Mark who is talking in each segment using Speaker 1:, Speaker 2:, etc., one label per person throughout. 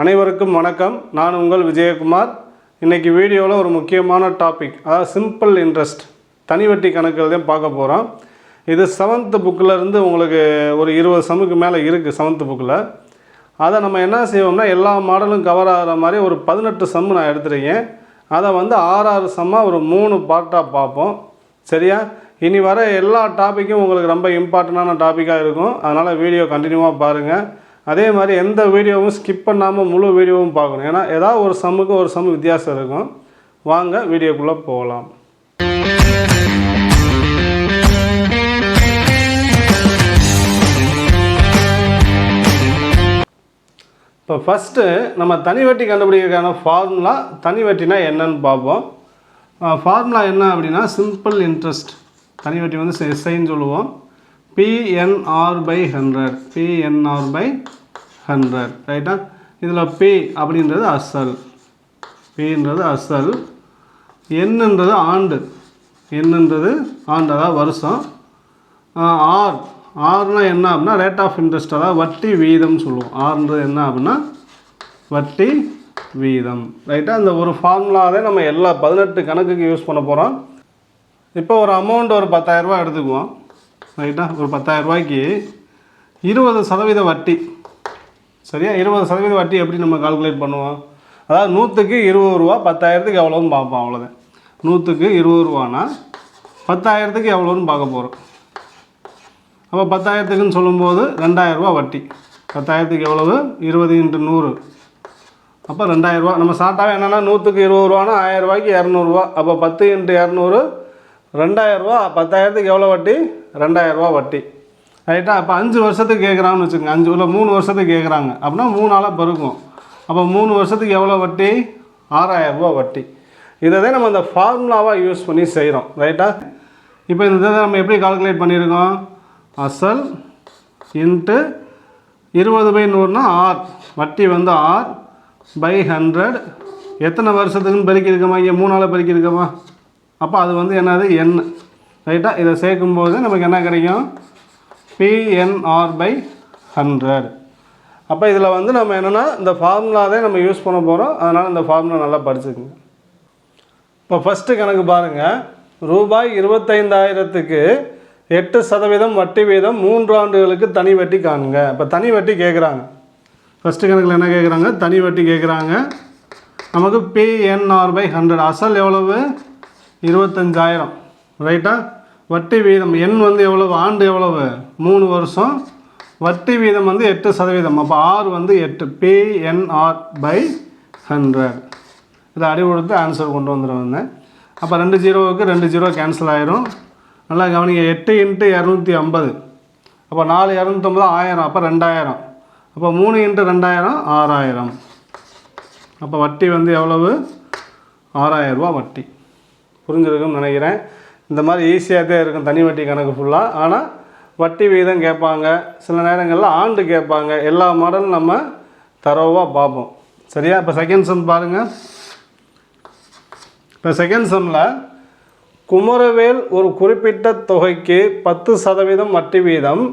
Speaker 1: அனைவருக்கும் வணக்கம். நான் உங்கள் விஜயகுமார். இன்றைக்கி வீடியோவில் ஒரு முக்கியமான டாபிக், அதாவது சிம்பிள் இன்ட்ரெஸ்ட் தனி வட்டி கணக்குகள் தான் பார்க்க போகிறோம். இது 7th புக்கில் இருந்து உங்களுக்கு ஒரு 20 சம்முக்கு மேலே இருக்குது 7th புக்கில். அதை நம்ம என்ன செய்வோம்னா எல்லா மாடலும் கவர் ஆகிற மாதிரி ஒரு 18 சம்மு நான் எடுத்துருக்கேன். அதை வந்து 6 சம்மாக ஒரு 3 பார்ட்டாக பார்ப்போம். சரியா? இனி வர எல்லா டாப்பிக்கும் உங்களுக்கு ரொம்ப இம்பார்ட்டண்டான டாப்பிக்காக இருக்கும். அதனால் வீடியோ கண்டினியூவாக பாருங்கள். அதே மாதிரி எந்த வீடியோவும் ஸ்கிப் பண்ணாமல் முழு வீடியோவும் பார்க்கணும். ஏன்னா ஏதாவது ஒரு சம்முக்கு ஒரு சம்மு வித்தியாசம் இருக்கும். வாங்க வீடியோக்குள்ளே போகலாம். இப்போ ஃபஸ்ட்டு நம்ம தனி வட்டி கண்டுபிடிக்கிறதுக்கான ஃபார்முலா, தனி வட்டினா என்னன்னு பார்ப்போம். ஃபார்முலா என்ன அப்படின்னா சிம்பிள் இன்ட்ரெஸ்ட். தனி வட்டி வந்து எஸ்ஐன்னு சொல்லுவோம். PNR/100, PNR/100, ரைட்டா? இதில் P அப்படின்றது அசல், Pன்றது அசல், Nன்றது ஆண்டு, Nன்றது ஆண்டு அதாவது வருஷம், Rனா என்ன அப்படின்னா ரேட் ஆஃப் இன்ட்ரெஸ்ட் அதாவது வட்டி வீதம் சொல்லுவோம். Rன்றது என்ன அப்படின்னா வட்டி வீதம், ரைட்டா? இந்த ஒரு ஃபார்முலாவே நம்ம எல்லா 18 கணக்குக்கு யூஸ் பண்ண போகிறோம். இப்போ ஒரு அமௌண்ட் ஒரு 10,000 ரூபா எடுத்துக்குவோம், ரைட்டா? ஒரு 10,000 ரூபாய்க்கு 20% வட்டி. சரியா? 20% வட்டி எப்படி நம்ம கால்குலேட் பண்ணுவோம்? அதாவது 100க்கு 20 ரூபா, 10,000க்கு எவ்வளோன்னு பார்ப்போம். அவ்வளோதான். 100க்கு 20 ரூபானா 10,000க்கு எவ்வளோன்னு பார்க்க போகிறோம். அப்போ 10,000க்குன்னு சொல்லும்போது 2,000 ரூபா வட்டி. 10,000க்கு எவ்வளவு? 20 × 100, அப்போ 2,000 ரூபா. நம்ம ஷார்ட்டாகவே என்னென்னா 100க்கு 20 ரூபானா 1000 ரூபாய்க்கு 200 ரூபா. அப்போ 10 × 200 2,000 ரூபா. 10,000க்கு எவ்வளோ வட்டி? 2,000 ரூபா வட்டி, ரைட்டா? அப்போ 5 வருஷத்துக்கு கேட்குறாங்கன்னு வச்சுக்கோங்க. 5 இல்லை 3 வருஷத்துக்கு கேட்குறாங்க அப்படின்னா 3ஆல் பெருக்கும். அப்போ 3 வருஷத்துக்கு எவ்வளோ வட்டி? 6,000 ரூபா வட்டி. இதை தான் நம்ம இந்த ஃபார்முலாவாக யூஸ் பண்ணி செய்கிறோம், ரைட்டா? இப்போ இந்த இதை நம்ம எப்படி கால்குலேட் பண்ணியிருக்கோம்? அசல் இன்ட்டு 20/100னா R, வட்டி வந்து R/100. எத்தனை வருஷத்துக்குன்னு பெருக்கியிருக்கோமா? இங்கே 3ஆல் பெருக்கியிருக்கோமா? அப்போ அது வந்து என்னது? N, ரைட்டா? இதை சேர்க்கும்போது நமக்கு என்ன கிடைக்கும்? PNR/100. அப்போ இதில் வந்து நம்ம என்னென்னா இந்த ஃபார்முலாவே நம்ம யூஸ் பண்ண போகிறோம். அதனால் இந்த ஃபார்முலா நல்லா படிச்சுக்கோங்க. இப்போ ஃபஸ்ட்டு கணக்கு பாருங்கள். ரூபாய் 25,000க்கு 8% வட்டி வீதம் 3 ஆண்டுகளுக்கு தனி வட்டி காணுங்க. இப்போ தனி வட்டி கேட்குறாங்க. ஃபஸ்ட்டு கணக்கில் என்ன கேட்குறாங்க? தனி வட்டி கேட்குறாங்க. நமக்கு PNR/100 அசல் எவ்வளவு? 25,000, ரைட்டா? வட்டி வீதம் N வந்து எவ்வளவு? ஆண்டு எவ்வளவு? 3 வருஷம். வட்டி வீதம் வந்து 8%. அப்போ R வந்து 8, PNR/100. இதை அடி கொடுத்து ஆன்சர் கொண்டு வந்துடுவாங்க. அப்போ 2 0க்கு 2 0 கேன்சல் ஆயிரும். நல்லா கவனிங்க. 8 × 250, அப்போ 4 250 1000, அப்போ 2000. அப்போ 3 × 2000 6000. அப்போ வட்டி வந்து எவ்வளவு? 6,000 ரூபா வட்டி. புரிஞ்சிருக்குன்னு நினைக்கிறேன். இந்த மாதிரி ஈஸியாக தான் இருக்கும் தனி வட்டி கணக்கு ஃபுல்லாக. ஆனால் வட்டி வீதம் கேட்பாங்க, சில நேரங்களில் ஆண்டு கேட்பாங்க. எல்லா மாடலும் நம்ம தரோவாக பார்ப்போம். சரியா? இப்போ செகண்ட் சம் பாருங்கள். இப்போ செகண்ட் சம்மில் குமரவேல் ஒரு குறிப்பிட்ட தொகைக்கு 10% வட்டி வீதம்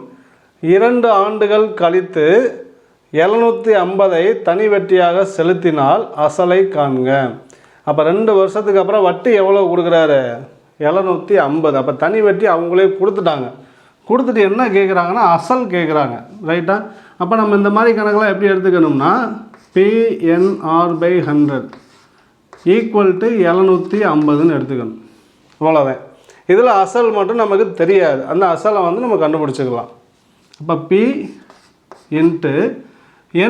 Speaker 1: 2 ஆண்டுகள் கழித்து 750ஐ தனி வட்டியாக செலுத்தினால் அசலை காண்க. அப்போ 2 வருஷத்துக்கு அப்புறம் வட்டி எவ்வளோ கொடுக்குறாரு? 750. அப்போ தனி வட்டி அவங்களே கொடுத்துட்டாங்க. கொடுத்துட்டு என்ன கேட்குறாங்கன்னா அசல் கேட்குறாங்க, ரைட்டா? அப்போ நம்ம இந்த மாதிரி கணக்கெலாம் எப்படி எடுத்துக்கணும்னா PNR/100 = 750ன்னு எடுத்துக்கணும். அவ்வளோதான். இதில் அசல் மட்டும் நமக்கு தெரியாது. அந்த அசலை வந்து நம்ம கண்டுபிடிச்சிக்கலாம். அப்போ P இன்ட்டு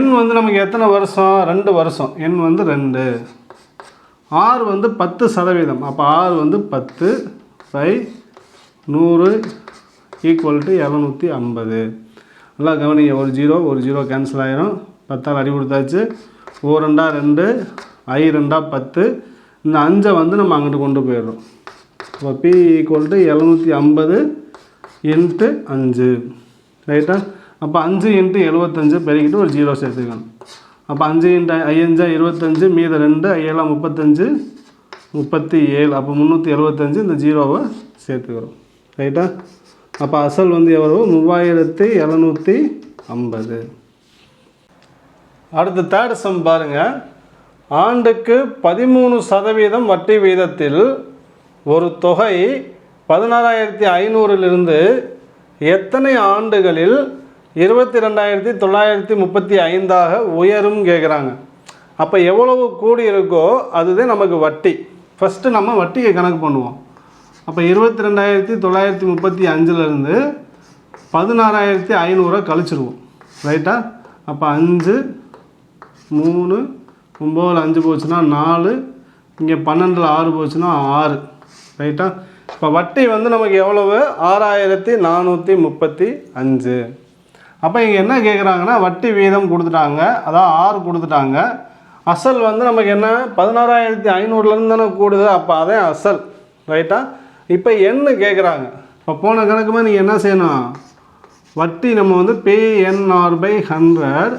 Speaker 1: N வந்து நமக்கு எத்தனை வருஷம்? 2 வருஷம். N வந்து 2. R வந்து 10%. அப்போ R வந்து 10/100 = 750. நல்லா கவனிங்க. ஒரு 0 கேன்சல் ஆயிரும். 10ஆல் அடி கொடுத்தாச்சு. 4 2 2, I 2 10. இந்த 5 வந்து நம்ம அங்கிட்டு கொண்டு போயிடுறோம். அப்போ P = 750 × 5, ரைட்டா? அப்போ 5 × 75 பெருக்கிட்டு ஒரு 0 சேர்த்துக்கணும். அப்போ 5 × 5 25, மீத 2, 7 35, 37. அப்போ 375. இந்த 0வை சேர்த்துக்கிறோம், ரைட்டா? அப்போ அசல் வந்து எவ்வளவு? 3750. அடுத்து தேர்ட் சம் பாருங்கள். ஆண்டுக்கு 13% வட்டி வீதத்தில் ஒரு தொகை 16,500 எத்தனை ஆண்டுகளில் 22,935 உயரும் கேட்குறாங்க. அப்போ எவ்வளவு கூடி இருக்கோ அதுதான் நமக்கு வட்டி. ஃபஸ்ட்டு நம்ம வட்டியை கணக்கு பண்ணுவோம். அப்போ 22,935 16,500 கழிச்சிருவோம். ரைட்டா? அப்போ 5 3 9 5 போச்சுன்னா 4, இங்கே 12 6 போச்சுன்னா 6. ரைட்டா? இப்போ வட்டி வந்து நமக்கு எவ்வளவு? 6,435. அப்போ இங்கே என்ன கேட்குறாங்கன்னா வட்டி வீதம் கொடுத்துட்டாங்க, அதான் 6 கொடுத்துட்டாங்க. அசல் வந்து நமக்கு என்ன 16,500 தானே கூடுது, அப்போ அதே அசல். ரைட்டா? இப்போ என்ன கேட்குறாங்க? இப்போ போன கணக்குமே நீங்கள் என்ன செய்யணும், வட்டி நம்ம வந்து PNR/100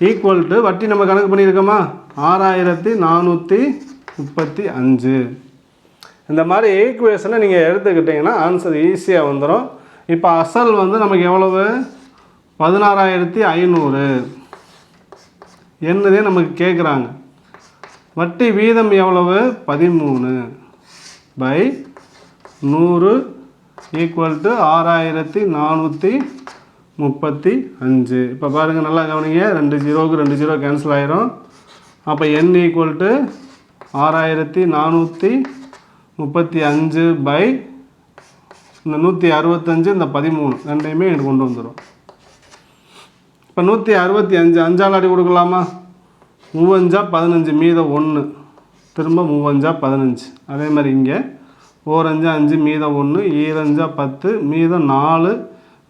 Speaker 1: ஈக்குவல் டு வட்டி நம்ம கணக்கு பண்ணியிருக்கோமா 6,435. இந்த மாதிரி ஈக்குவேஷனை நீங்கள் எடுத்துக்கிட்டிங்கன்னா ஆன்சர் ஈஸியாக வந்துடும். இப்போ அசல் வந்து நமக்கு எவ்வளவு 16,500 என்னதே நமக்கு கேட்குறாங்க. வட்டி வீதம் எவ்வளவு 13/100 ஈக்குவல் டு 6,435. இப்போ பாருங்கள், நல்லா கவனிங்க. 2 0க்கு 2 0 கேன்சல் ஆயிரும். அப்போ n ஈக்குவல் டு 6,435 பை இந்த 165 இந்த 13 ரெண்டையுமே எனக்கு கொண்டு வந்துடும். இப்போ 165 5ஆல் அடி கொடுக்கலாமா? 3 15 மீதம் 1 திரும்ப 3 15. அதே மாதிரி இங்கே 4 5 மீதம் 1 2 10 மீதம் 4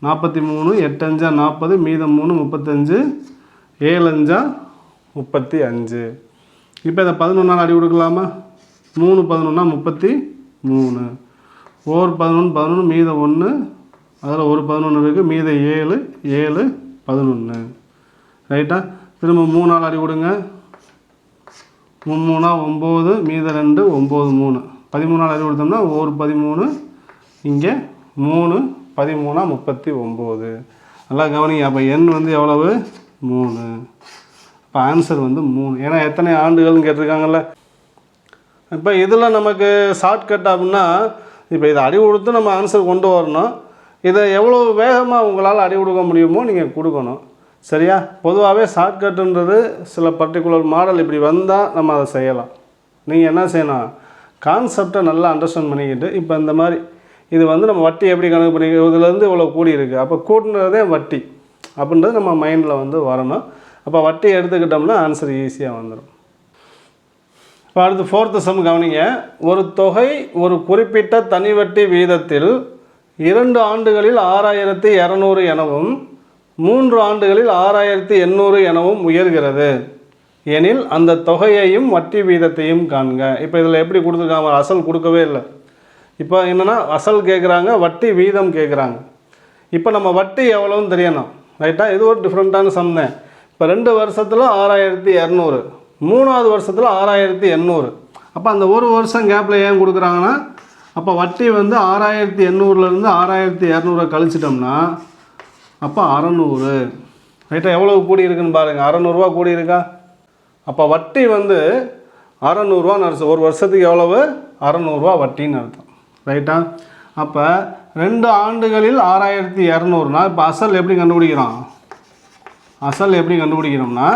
Speaker 1: 43 8 40 மீதம் 3 35 7 35. இப்போ இதை 11ஆல் அடி கொடுக்கலாமா? 3 11 33 4 11 11 மீதம் 1 அதில் ஒரு 11 இருக்குது, மீதம் 7 7 11. ரைட்டா? திரும்ப 3ஆல் அடி கொடுங்க. 3 9 மீதம் 2 9 3 13ஆல் அடி கொடுத்தோம்னா ஒரு 13 இங்கே 3 13 39. நல்லா கவனிங்க. அப்போ n வந்து எவ்வளவு 3. இப்போ ஆன்சர் வந்து 3. ஏன்னா எத்தனை ஆண்டுகள்னு கேட்டிருக்காங்கல்ல. இப்போ இதில் நமக்கு ஷார்ட்கட் அப்படின்னா இப்போ இதை அடி கொடுத்து நம்ம ஆன்சர் கொண்டு வரணும். இதை எவ்வளோ வேகமாக உங்களால் அடி கொடுக்க முடியுமோ நீங்கள் கொடுக்கணும். சரியா? பொதுவாகவே ஷார்ட்கட்டுன்றது சில பர்டிகுலர் மாடல் இப்படி வந்தால் நம்ம அதை செய்யலாம். நீங்கள் என்ன செய்யணும், கான்செப்டை நல்லா அண்டர்ஸ்டாண்ட் பண்ணிக்கிட்டு இப்போ இந்த மாதிரி இது வந்து நம்ம வட்டி எப்படி கணக்கு பண்ணிக்க, இதுலேருந்து இவ்வளோ கூடி இருக்குது, அப்போ கூட்டினதே வட்டி அப்படின்றது நம்ம மைண்டில் வந்து வரணும். அப்போ வட்டி எடுத்துக்கிட்டோம்னா ஆன்சர் ஈஸியாக வந்துடும். இப்போ அடுத்து 4th சம் கவனிங்க. ஒரு தொகை ஒரு குறிப்பிட்ட தனி வட்டி வீதத்தில் 2 ஆண்டுகளில் 6,200 எனவும் 3 ஆண்டுகளில் 6,800 எனவும் உயர்கிறது எனில் அந்த தொகையையும் வட்டி வீதத்தையும் காண்க. இப்போ இதில் எப்படி கொடுத்துருக்காங்க, அசல் கொடுக்கவே இல்லை. இப்போ என்னென்னா அசல் கேட்குறாங்க, வட்டி வீதம் கேட்குறாங்க. இப்போ நம்ம வட்டி எவ்வளோன்னு தெரியணும். ரைட்டா? இது ஒரு டிஃப்ரெண்ட்டான சம் தான். இப்போ 2 வருஷத்தில் 6,200, 3ஆவது வருஷத்தில் 6,800. அப்போ அந்த ஒரு வருஷம் கேப்பில் ஏன் கொடுக்குறாங்கன்னா, அப்போ வட்டி வந்து 6,800 6,200 கழிச்சிட்டோம்னா அப்போ 600. ரைட்டா? எவ்வளோ கூடி இருக்குன்னு பாருங்கள். 600 கூடி இருக்கா? அப்போ வட்டி வந்து 600 அர்த்தம். ஒரு வருஷத்துக்கு எவ்வளவு 600 வட்டின்னு அர்த்தம். ரைட்டா? அப்போ 2 ஆண்டுகளில் 6,200னா இப்போ அசல் எப்படி கண்டுபிடிக்கிறோம்? அசல் எப்படி கண்டுபிடிக்கிறோம்னா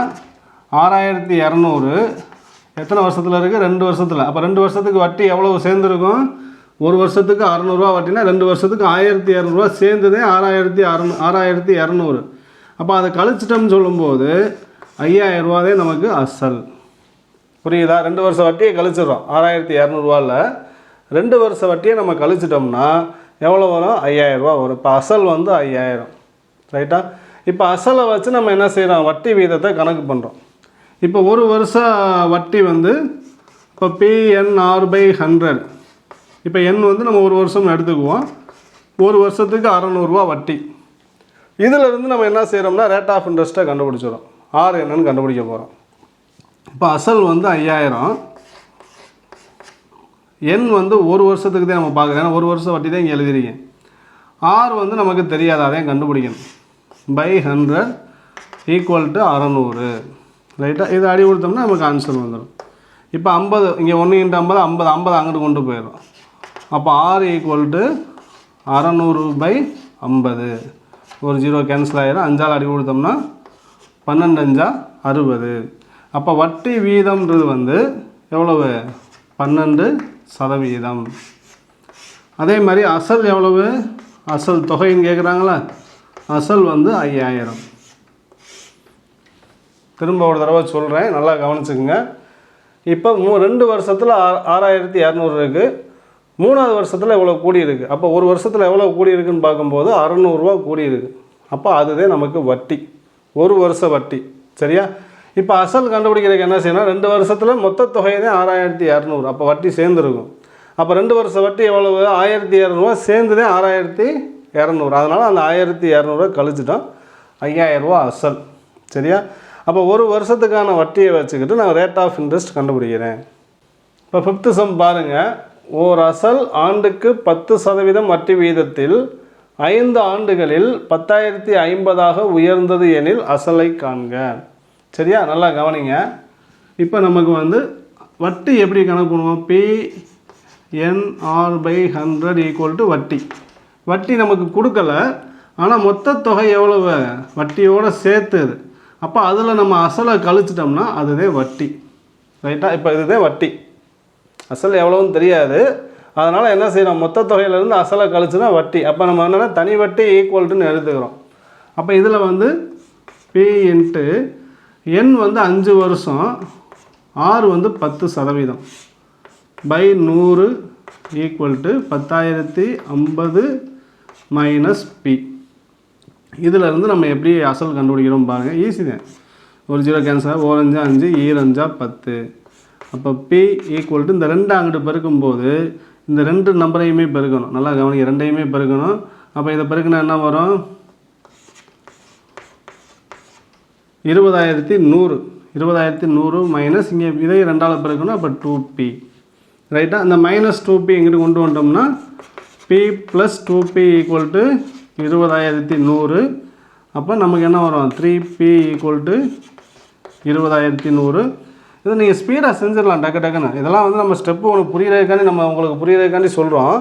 Speaker 1: 6,200 எத்தனை வருஷத்தில் இருக்குது? 2 வருஷத்தில். அப்போ 2 வருஷத்துக்கு வட்டி எவ்வளவு சேர்ந்துருக்கும்? ஒரு வருஷத்துக்கு 600 வட்டினா 2 வருஷத்துக்கு 1,200 சேர்ந்ததே 6,200. அப்போ அதை கழிச்சிட்டோம்னு சொல்லும்போது 5,000 நமக்கு அசல். புரியுதா? 2 வருஷம் வட்டியை கழிச்சிடறோம். 6,200 2 வருஷம் வட்டியை நம்ம கழிச்சிட்டோம்னா எவ்வளோ வரும்? 5,000 வரும். இப்போ அசல் வந்து 5,000. ரைட்டா? இப்போ அசலை வச்சு நம்ம என்ன செய்கிறோம், வட்டி வீதத்தை கணக்கு பண்ணுறோம். இப்போ ஒரு வருஷம் வட்டி வந்து இப்போ PNR/100. இப்போ n வந்து நம்ம ஒரு வருஷம் எடுத்துக்குவோம். ஒரு வருஷத்துக்கு 600 வட்டி. இதிலிருந்து நம்ம என்ன செய்கிறோம்னா ரேட் ஆஃப் இன்ட்ரெஸ்ட்டை கண்டுபிடிச்சிடும். R என்னன்னு கண்டுபிடிக்க போகிறோம். இப்போ அசல் வந்து 5,000, n வந்து ஒரு வருஷத்துக்கு தான் நம்ம பார்க்குறோம். ஏன்னா ஒரு வருஷம் வட்டி தான் இங்கே எழுதிருக்கேன். R வந்து நமக்கு தெரியாது, அதையும் கண்டுபிடிக்கணும். /100 = 600. ரைட்டாக இது அடி கொடுத்தோம்னா நமக்கு ஆன்சர் வந்துடும். இப்போ 50 இங்கே 1 × 50 50 50 அங்கிட்டு கொண்டு போயிடும். அப்போ R = 600/50. ஒரு 0 கேன்சல் ஆகிடும். 5ஆல் அடி கொடுத்தோம்னா 12×5 = 60. அப்போ வட்டி வீதம்ன்றது வந்து எவ்வளவு? 12%. அதே மாதிரி அசல் எவ்வளவு? அசல் தொகைன்னு கேட்குறாங்களா? அசல் வந்து 5000. திரும்ப ஒரு தடவை சொல்கிறேன், நல்லா கவனிச்சுக்குங்க. இப்போ 2 வருஷத்தில் 6200 இருக்குது. 3ஆவது வருஷத்தில் எவ்வளோ கூடி இருக்குது? அப்போ ஒரு வருஷத்தில் எவ்வளோ கூடி இருக்குன்னு பார்க்கும்போது 600 ரூபா கூடி இருக்குது. அப்போ அதுதான் நமக்கு வட்டி, ஒரு வருஷ வட்டி. சரியா? இப்போ அசல் கண்டுபிடிக்கிறதுக்கு என்ன செய்யணும்? 2 வருஷத்தில் மொத்த தொகை தான் 6200. அப்போ வட்டி சேர்ந்துருக்கும். அப்போ 2 வருஷ வட்டி எவ்வளவு? 1200 சேர்ந்து தான் 6200. அதனால் அந்த 1200 கழிச்சிட்டோம். 5000 ரூபா அசல். சரியா? அப்போ ஒரு வருஷத்துக்கான வட்டியை வச்சுக்கிட்டு நான் ரேட் ஆஃப் இன்ட்ரெஸ்ட் கண்டுபிடிக்கிறேன். இப்போ 5th சம் பாருங்கள். ஓர் அசல் ஆண்டுக்கு 10% வட்டி வீதத்தில் 5 ஆண்டுகளில் 10,050 உயர்ந்தது எனில் அசலை காண்க. சரியா? நல்லா கவனிங்க. இப்போ நமக்கு வந்து வட்டி எப்படி கணக்கு பண்ணுவோம்? PNR/100 = வட்டி. வட்டி நமக்கு கொடுக்கல, ஆனால் மொத்த தொகை எவ்வளவு? வட்டியோடு சேர்த்துது. அப்போ அதில் நம்ம அசலை கழிச்சிட்டோம்னா அதுதான் வட்டி. ரைட்டா? இப்போ இதுதான் வட்டி. அசல் எவ்வளோன்னு தெரியாது, அதனால் என்ன செய்யணும்? மொத்த தொகையிலேருந்து அசலை கழிச்சுனா வட்டி. அப்போ நம்ம என்னென்னா தனி வட்டி ஈக்குவல்ட்டுன்னு எடுத்துக்கிறோம். அப்போ இதில் வந்து P × N வந்து 5 வருஷம், R வந்து 10% /100 = 10,050 - P. இதிலேருந்து நம்ம எப்படி அசல் கண்டுபிடிக்கிறோம் பாருங்கள். ஈஸி தான். ஒரு 0 கேன்சல், 1 5 5, 2 5 10. அப்போ P = இந்த 2 அங்கிட்டு பெருக்கும்போது இந்த 2 நம்பரையுமே பெருக்கணும். நல்லா கவனிங்க, 2ஐயுமே பெருக்கணும். அப்போ இதை பெருக்கினா என்ன வரும்? 20,100. 20,100 - இங்கே இதை 2ஆல் பெருக்கணும். அப்போ 2P. ரைட்டா? அந்த -2P இங்கிட்டு கொண்டு வந்தோம்னா P + 2P = 20,100. அப்போ நமக்கு என்ன வரும்? 3P = 20,100. இதை நீங்கள் ஸ்பீடாக செஞ்சிடலாம் டக்குன்னு. இதெல்லாம் வந்து நம்ம ஸ்டெப்பு உங்களுக்கு புரியுறதுக்காண்டி உங்களுக்கு புரியுறதுக்காண்டி சொல்கிறோம்.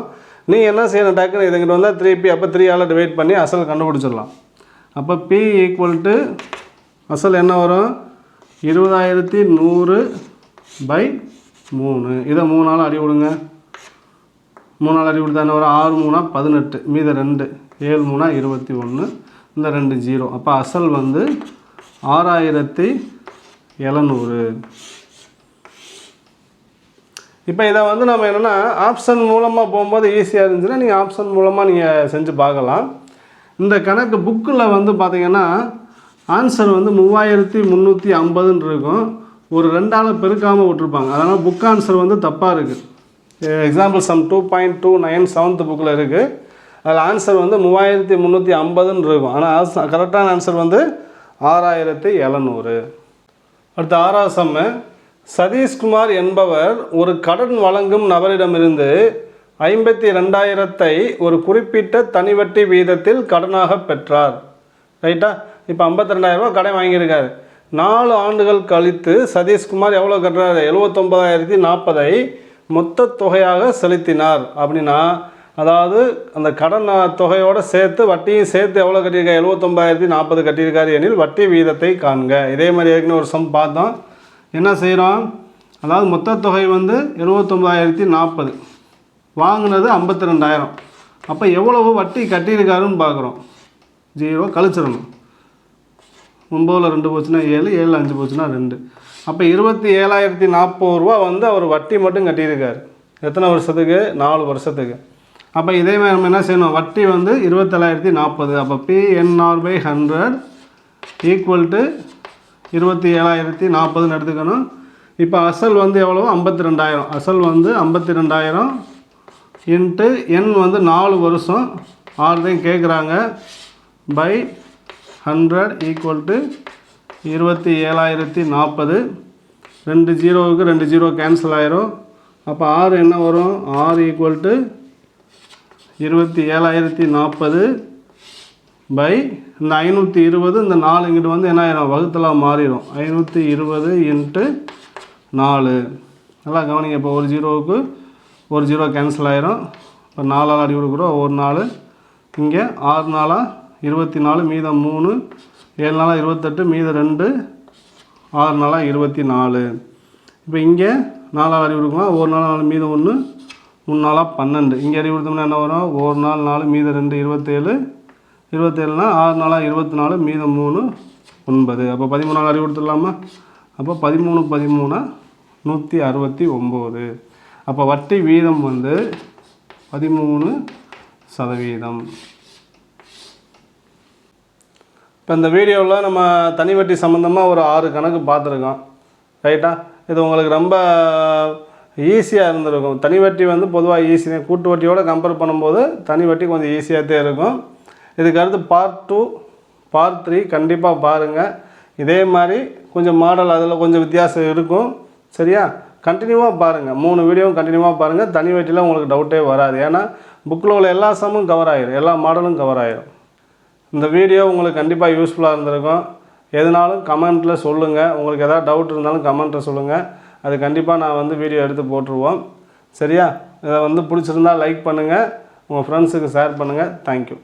Speaker 1: நீங்கள் என்ன செய்யணும்? டக்குன்னு இதுங்கிட்ட வந்தால் 3P, அப்போ 3ஆல் டிவைட் பண்ணி அசல் கண்டுபிடிச்சிடலாம். அப்போ P = அசல் என்ன வரும்? 20,100/3. இதை 3ஆல் அடி விடுங்க. 3ஆல் அடி கொடுத்தா என்ன வரும்? 6 3 18, மீத 2, 7 3 21, இந்த 2 0. அப்போ அசல் வந்து 6,700. இப்போ இதை வந்து நம்ம என்னென்னா ஆப்ஷன் மூலமாக போகும்போது ஈஸியாக இருந்துச்சுன்னா நீங்கள் ஆப்ஷன் மூலமாக நீங்கள் செஞ்சு பார்க்கலாம். இந்த கணக்கு புக்கில் வந்து பார்த்திங்கன்னா ஆன்சர் வந்து 3,350 இருக்கும். ஒரு 2ஆல் பெருக்காமல் விட்டுருப்பாங்க. அதனால் புக் ஆன்சர் வந்து தப்பாக இருக்குது. எக்ஸாம்பிள் சம் 2.29 7th புக்கில் இருக்குது. அதில் ஆன்சர் வந்து 3,350 இருக்கும். ஆனால் கரெக்டான ஆன்சர் வந்து 6,700. அடுத்த 6வது சம்மு. சதீஷ்குமார் என்பவர் ஒரு கடன் வழங்கும் நபரிடமிருந்து 52,000 ஒரு குறிப்பிட்ட தனிவட்டி வீதத்தில் கடனாக பெற்றார். ரைட்டா? இப்போ 52,000 ரூபா கடன் வாங்கியிருக்காரு. 4 ஆண்டுகள் கழித்து சதீஷ்குமார் எவ்வளோ கட்டுறாரு? 79,040 மொத்த தொகையாக செலுத்தினார். அப்படின்னா அதாவது அந்த கடன் தொகையோடு சேர்த்து வட்டியும் சேர்த்து எவ்வளோ கட்டியிருக்காரு? 79,040 கட்டியிருக்காரு எனில் வட்டி வீதத்தை காண்க. இதே மாதிரி ஏற்கனவே ஒரு சம் பார்த்தோம். என்ன செய்கிறோம்? அதாவது மொத்த தொகை வந்து 79,040, வாங்கினது 52,000. அப்போ எவ்வளவு வட்டி கட்டியிருக்காருன்னு பார்க்குறோம். 0 கழிச்சிடணும். 9ல் 2 போச்சுன்னா 7, 7ல் 5 போச்சுன்னா 2. அப்போ 27,040 ரூபா வந்து அவர் வட்டி மட்டும் கட்டியிருக்காரு. எத்தனை வருஷத்துக்கு? 4 வருஷத்துக்கு. அப்போ இதே மாதிரி நம்ம என்ன செய்யணும்? வட்டி வந்து 27,040. அப்போ PNR/100 = 27,040 எடுத்துக்கணும். இப்போ அசல் வந்து எவ்வளோ? 52,000. அசல் வந்து 52,000 இன்ட்டு N வந்து 4 வருஷம், 6 தான் கேட்குறாங்க, /100 = 27,040. 2 0க்கு 2 0 கேன்சல் ஆயிரும். அப்போ R என்ன வரும்? R = 27,040 பை இந்த 520 இந்த 4 இங்கிட்டு வந்து என்ன ஆயிரும் வகுத்தலாக மாறிடும் 520 இன்ட்டு 4 நல்லா கவனிங்க இப்போ ஒரு ஜீரோவுக்கு ஒரு ஜீரோ கேன்சல் ஆயிரும் இப்போ 4ஆல் அடி கொடுக்குறோம் ஒரு 4 இங்கே 6 நாளாக 24 மீதம் 3 7 நாளாக 28 மீதம் 2 6 நாளாக 24 இப்போ இங்கே 4ஆல் அடி கொடுக்கலாம் ஒரு 4 மீதம் 1 3 நாளாக 12 இங்கே அடி கொடுத்தோம்னா என்ன வரும் ஒரு 4 மீதம் 2 27 27னா 6 நாளாக 24 மீதம் 3 9 அப்போ 13 அடி கொடுத்துடலாமா அப்போ 13 169 அப்போ வட்டி வீதம் வந்து 13%. இப்போ இந்த வீடியோவில் நம்ம தனி வட்டி சம்மந்தமாக ஒரு 6 கணக்கு பார்த்துருக்கோம் ரைட்டா. இது உங்களுக்கு ரொம்ப ஈஸியாக இருந்திருக்கும். தனி வட்டி வந்து பொதுவாக ஈஸி தான், கூட்டு வட்டியோடு கம்பேர் பண்ணும்போது தனி வட்டி கொஞ்சம் ஈஸியாக தான் இருக்கும். இதுக்கு அடுத்து பார்ட் 2 பார்ட் 3 கண்டிப்பாக பாருங்கள். இதே மாதிரி கொஞ்சம் மாடல் அதில் கொஞ்சம் வித்தியாசம் இருக்கும் சரியா. கண்டினியூவாக பாருங்கள், 3 வீடியோவும் கண்டினியூவாக பாருங்கள். தனி வட்டியில் உங்களுக்கு டவுட்டே வராது, ஏன்னா புக்கில் உள்ள எல்லா சம்மும் கவர் ஆகிடும், எல்லா மாடலும் கவர் ஆகிடும். இந்த வீடியோ உங்களுக்கு கண்டிப்பாக யூஸ்ஃபுல்லாக இருந்திருக்கும். எதுனாலும் கமெண்ட்டில் சொல்லுங்கள், உங்களுக்கு எதாவது டவுட் இருந்தாலும் கமெண்ட்டில் சொல்லுங்கள். அது கண்டிப்பாக நான் வந்து வீடியோ எடுத்து போட்டுருவோம் சரியா. இதை வந்து பிடிச்சிருந்தால் லைக் பண்ணுங்கள், உங்கள் ஃப்ரெண்ட்ஸுக்கு ஷேர் பண்ணுங்கள். தேங்க்யூ.